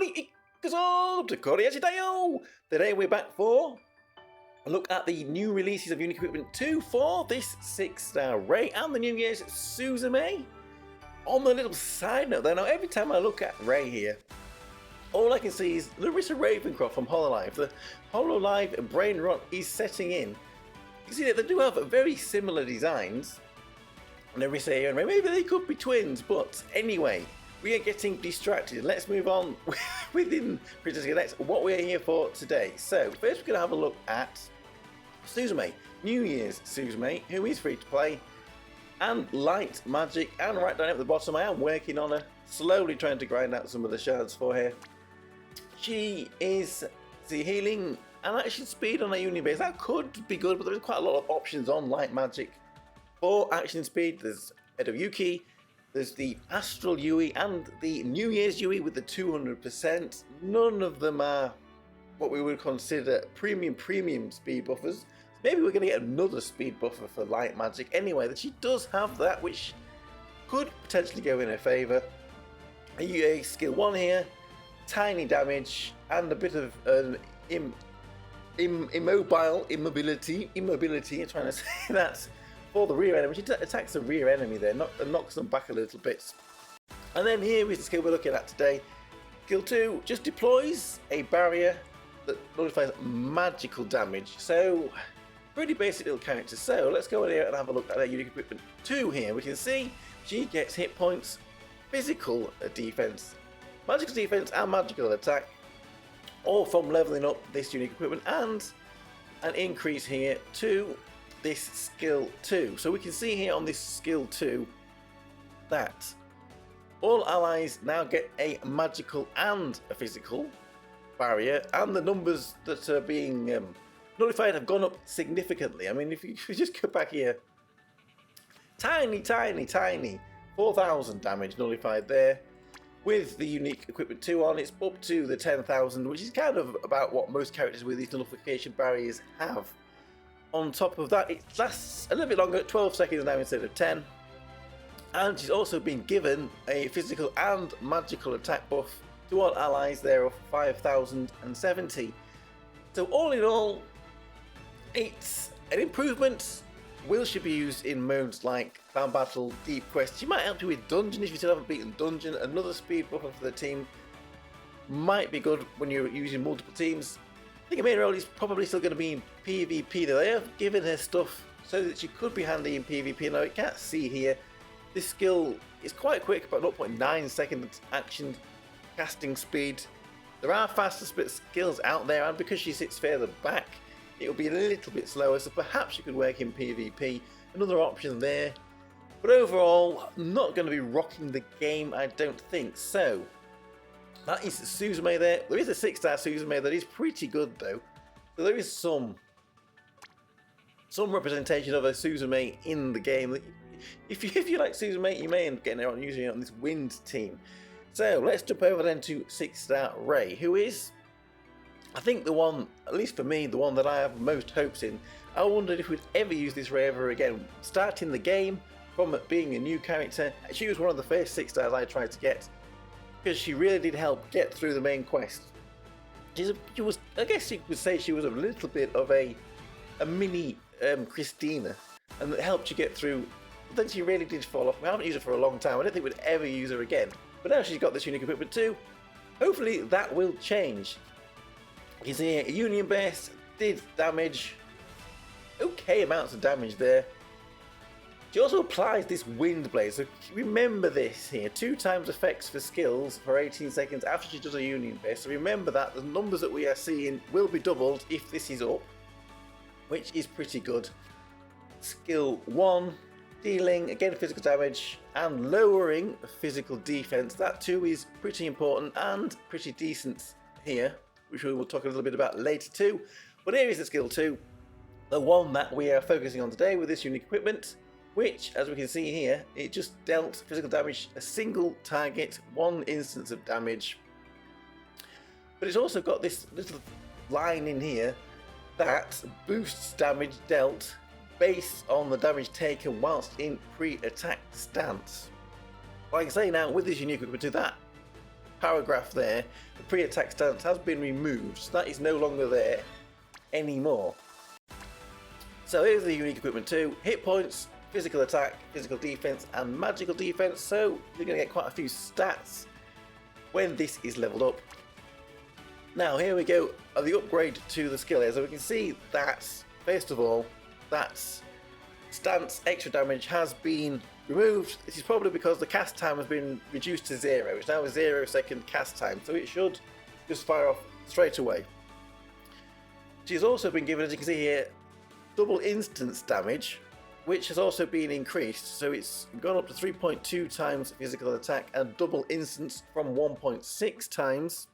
Tokkuri Yashi. Today we're back for a look at the new releases of Unique Equipment 2 for this 6-star Ray and the New Year's Suzume. On the little side note though, now every time I look at Ray here, all I can see is Larissa Ravencroft from Hololive. The Hololive brain rot is setting in. You see that they do have very similar designs. Larissa here and Ray, maybe they could be twins, but anyway, we are getting distracted. Let's move on within Princess Connect, what we're here for today. So, first we're going to have a look at Suzume, New Year's Suzume, who is free to play, and Light Magic, and right down at the bottom, I am working on her, slowly trying to grind out some of the shards for her. She is the healing and action speed on her uni base. That could be good, but there's quite a lot of options on Light Magic. For action speed, there's Edo Yuki, there's the Astral Yui and the New Year's Yui with the 200%. None of them are what we would consider premium speed buffers. Maybe we're going to get another speed buffer for Light Magic. Anyway, that she does have that, which could potentially go in her favour. A skill 1 here, tiny damage and a bit of immobility. I'm trying to say that. For the rear enemy, she attacks the rear enemy there, knocks them back a little bit. And then here is the skill we're looking at today. Skill 2 just deploys a barrier that nullifies magical damage. So, pretty basic little character. So, let's go in here and have a look at our Unique Equipment 2 here. We can see she gets hit points, physical defense, magical defense, and magical attack, all from leveling up this Unique Equipment, and an increase here to this skill 2. So we can see here on this skill 2 that all allies now get a magical and a physical barrier, and the numbers that are being nullified have gone up significantly. I mean, if you just go back here, tiny 4,000 damage nullified there. With the Unique Equipment 2 on, it's up to the 10,000, which is kind of about what most characters with these nullification barriers have. On top of that, it lasts a little bit longer, 12 seconds now instead of 10. And she's also been given a physical and magical attack buff to all allies there of 5,070. So all in all, it's an improvement. Will she be used in modes like Clan Battle, Deep Quest? She might help you with Dungeon if you still haven't beaten Dungeon. Another speed buffer for the team might be good when you're using multiple teams. I think her main role is probably still going to be in PvP though. They have given her stuff so that she could be handy in PvP. Now you can't see here, this skill is quite quick, about 0.9 second action casting speed. There are faster skills out there, and because she sits further back, it will be a little bit slower, so perhaps you could work in PvP. Another option there. But overall, not going to be rocking the game, I don't think. So that is Suzume there. There is a 6-star Suzume that is pretty good though. So there is some representation of a Suzume in the game. If you like Suzume, you may end up getting her on using it on this Wind team. So let's jump over then to 6-star Ray, who is, I think, the one, at least for me, the one that I have most hopes in. I wondered if we'd ever use this Ray ever again. Starting the game from it being a new character, she was one of the first 6-stars I tried to get, because she really did help get through the main quest. She was, I guess you could say, she was a little bit of a mini Christina, and that helped you get through. But then she really did fall off. We haven't used her for a long time. I don't think we'd ever use her again. But now she's got this Unique Equipment 2. Hopefully that will change. You can see here, Union Base did damage, okay amounts of damage there. She also applies this Wind Blade, so remember this here, 2 times effects for skills for 18 seconds after she does a Union Base. So remember that the numbers that we are seeing will be doubled if this is up, which is pretty good. Skill 1, dealing, again, physical damage and lowering physical defense. That too is pretty important and pretty decent here, which we will talk a little bit about later too. But here is the skill 2, the one that we are focusing on today with this Unique Equipment, which, as we can see here, it just dealt physical damage, a single target, 1 instance of damage. But it's also got this little line in here that boosts damage dealt based on the damage taken whilst in pre-attack stance. Like I say now, with this Unique Equipment 2, that paragraph there, the pre-attack stance has been removed, so that is no longer there anymore. So here's the unique equipment 2, hit points, physical attack, physical defense, and magical defense. So you're going to get quite a few stats when this is leveled up. Now here we go, the upgrade to the skill here. So we can see that, first of all, that stance extra damage has been removed. This is probably because the cast time has been reduced to 0. It's now a 0-second cast time, so it should just fire off straight away. She's also been given, as you can see here, double instance damage, which has also been increased. So it's gone up to 3.2 times physical attack and double instance from 1.6 times.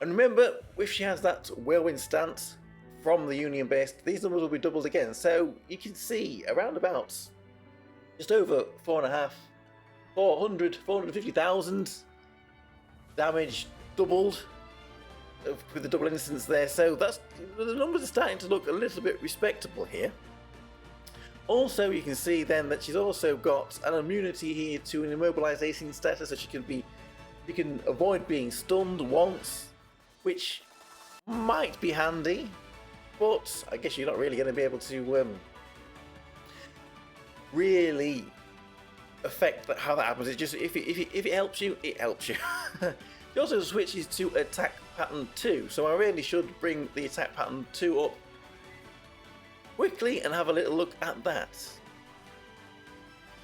And remember, if she has that whirlwind stance from the Union base, these numbers will be doubled again. So you can see around about just over 450,000 damage doubled with the double instance there. So that's, the numbers are starting to look a little bit respectable here. Also, you can see then that she's also got an immunity here to an immobilization status, so she can avoid being stunned once, which might be handy. But I guess you're not really going to be able to really affect how that happens. It just if it helps you, it helps you. It also switches to attack pattern 2, so I really should bring the attack pattern 2 up quickly and have a little look at that.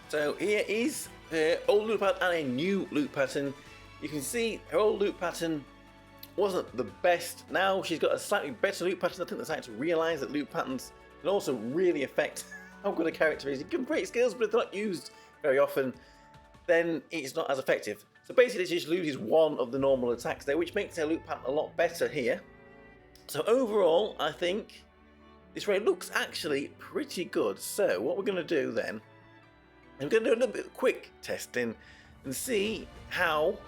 So here is her old loop pattern and a new loop pattern. You can see her old loop pattern wasn't the best. Now she's got a slightly better loop pattern. I think they're starting to realise that loop patterns can also really affect how good a character is. You can create skills, but if they're not used very often, then it's not as effective. So basically she just loses one of the normal attacks there, which makes her loop pattern a lot better here. So overall, I think this raid looks actually pretty good. So what we're going to do then, we're going to do a little bit of quick testing and see how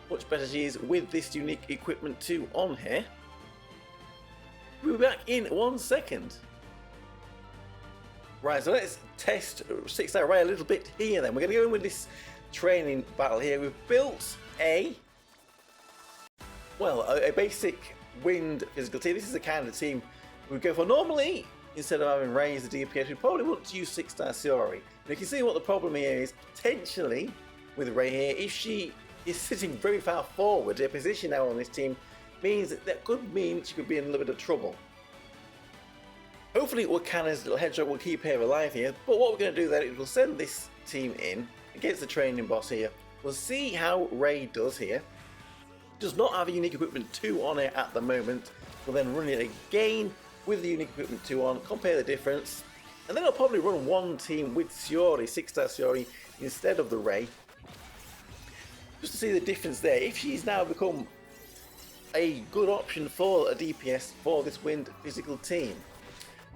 much better she is with this unique equipment 2 on here. We'll be back in 1 second. Right, so let's test 6-star Ray a little bit here then. We're going to go in with this training battle here. We've built a basic wind physical team. This is the kind of team we go for. Normally, instead of having Ray as the DPS, we probably want to use 6-star Siori. And you can see what the problem here is, potentially, with Ray here, if she is sitting very far forward, her position now on this team means that could mean she could be in a little bit of trouble. Hopefully Wakana's little hedgehog will keep her alive here, but what we're going to do then is we'll send this team in against the training boss here. We'll see how Ray does here. Does not have a unique equipment 2 on it at the moment. We'll then run it again with the unique equipment 2 on, compare the difference, and then I'll probably run one team with Siori, 6-star Siori, instead of the Ray, just to see the difference there. If she's now become a good option for a DPS for this wind physical team.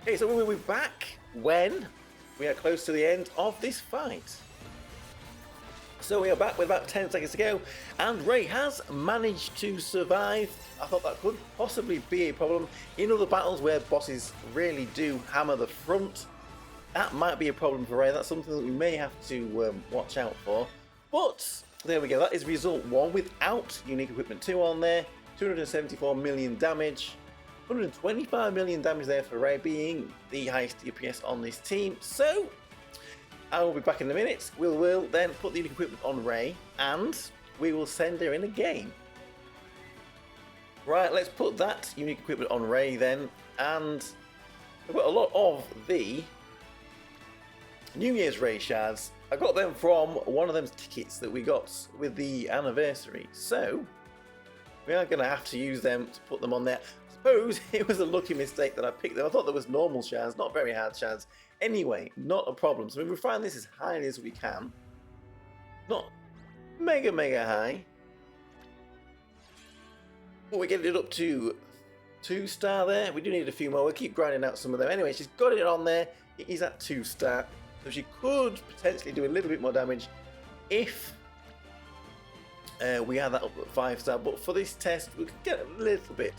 Okay, so we'll be back when we are close to the end of this fight. So we are back with about 10 seconds to go, and Ray has managed to survive. I thought that could possibly be a problem in other battles where bosses really do hammer the front. That might be a problem for Ray. That's something that we may have to watch out for. But there we go. That is result 1 without unique equipment 2 on there. 274 million damage. 125 million damage there for Ray, being the highest DPS on this team. So I will be back in a minute. We will then put the unique equipment on Ray and we will send her in a game. Right, let's put that unique equipment on Ray then, and we've got a lot of the New Year's Ray shards. I got them from one of those tickets that we got with the anniversary, so we are going to have to use them to put them on there. I suppose it was a lucky mistake that I picked them. I thought there was normal shards, not very hard shards. Anyway, not a problem. So we refine this as highly as we can. Not mega high. But we're getting it up to 2-star there. We do need a few more. We'll keep grinding out some of them. Anyway, she's got it on there. It is at 2-star. So she could potentially do a little bit more damage if we had that up at 5-star. But for this test, we can get a little bit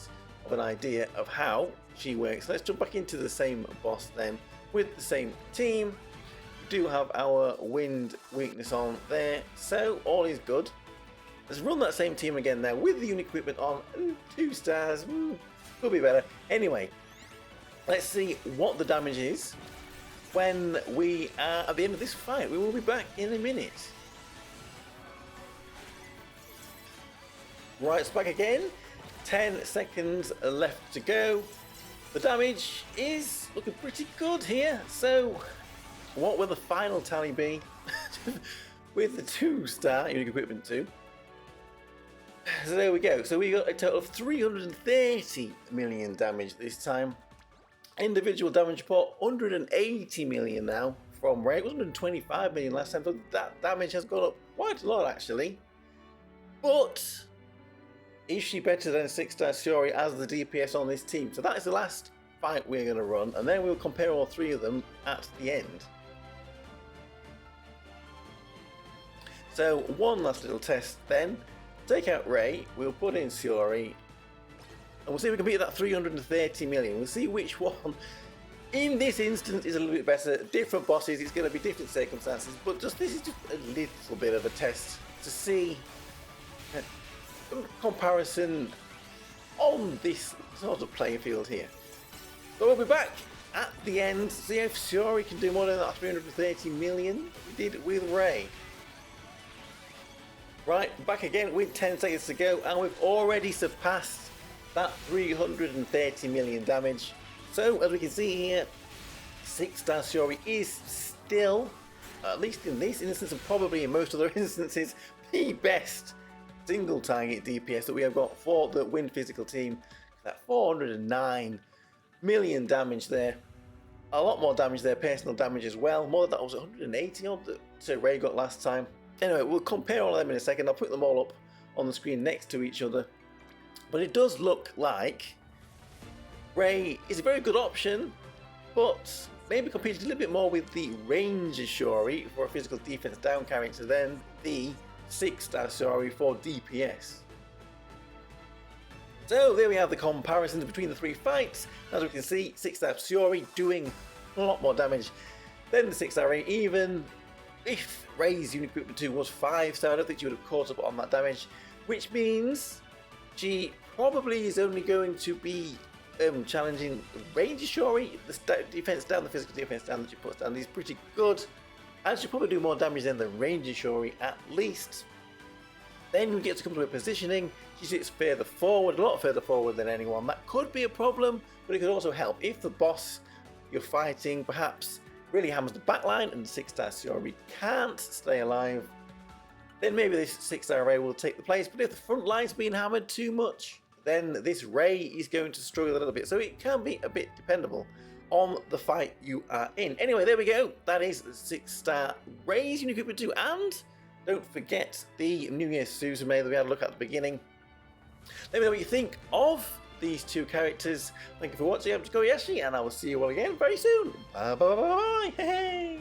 of an idea of how she works. Let's jump back into the same boss then with the same team. We do have our wind weakness on there, so all is good. Let's run that same team again now with the unit equipment on. 2 stars. Could be better. Anyway, let's see what the damage is when we are at the end of this fight. We will be back in a minute. Right, it's back again. 10 seconds left to go. The damage is looking pretty good here. So, what will the final tally be with the 2-star unit equipment 2? So there we go. So we got a total of 330 million damage this time. Individual damage report 180 million now from Ray. It was 125 million last time, so that damage has gone up quite a lot actually. But is she better than 6-star Shiori as the DPS on this team? So that is the last fight we're going to run, and then we'll compare all 3 of them at the end. So one last little test then. Take out Ray, we'll put in Shiori, and we'll see if we can beat that 330 million. We'll see which one in this instance is a little bit better. Different bosses, it's going to be different circumstances, but this is just a little bit of a test to see comparison on this sort of playing field here. So we'll be back at the end, see if Shiori can do more than that 330 million we did with Ray. Right, back again with 10 seconds to go, and we've already surpassed that 330 million damage. So, as we can see here, 6-star Shiori is still, at least in this instance and probably in most other instances, the best single target DPS that we have got for the Wind Physical team. That 409 million damage there. A lot more damage there, personal damage as well. More than that was 180 odd that Ray got last time. Anyway, we'll compare all of them in a second. I'll put them all up on the screen next to each other. But it does look like Ray is a very good option, but maybe competed a little bit more with the Ranger Shiori for a physical defense down character than the 6-star Shiori for DPS. So there we have the comparisons between the 3 fights. As we can see, 6-star Shiori doing a lot more damage than the 6-star Ray, even if Ray's unit equipment 2 was 5-star. I don't think she would have caught up on that damage, which means she probably is only going to be challenging Ranger Shiori. The defense down, the physical defense down that she puts down is pretty good, and she'll probably do more damage than the Ranger Shiori at least. Then we get to come to her positioning. She sits further forward, a lot further forward than anyone. That could be a problem, but it could also help if the boss you're fighting perhaps really hammers the backline and the 6-star Shiori can't stay alive. Then maybe this 6-star Ray will take the place, but if the front line's being hammered too much, then this Ray is going to struggle a little bit. So it can be a bit dependable on the fight you are in. Anyway, there we go. That is the 6-star Ray's unit equipment 2, and don't forget the New Year's Suzume that we had a look at the beginning. Let me know what you think of these 2 characters. Thank you for watching. I'm Tokkuri Yashi, and I will see you all again very soon. Bye bye bye bye. Hey.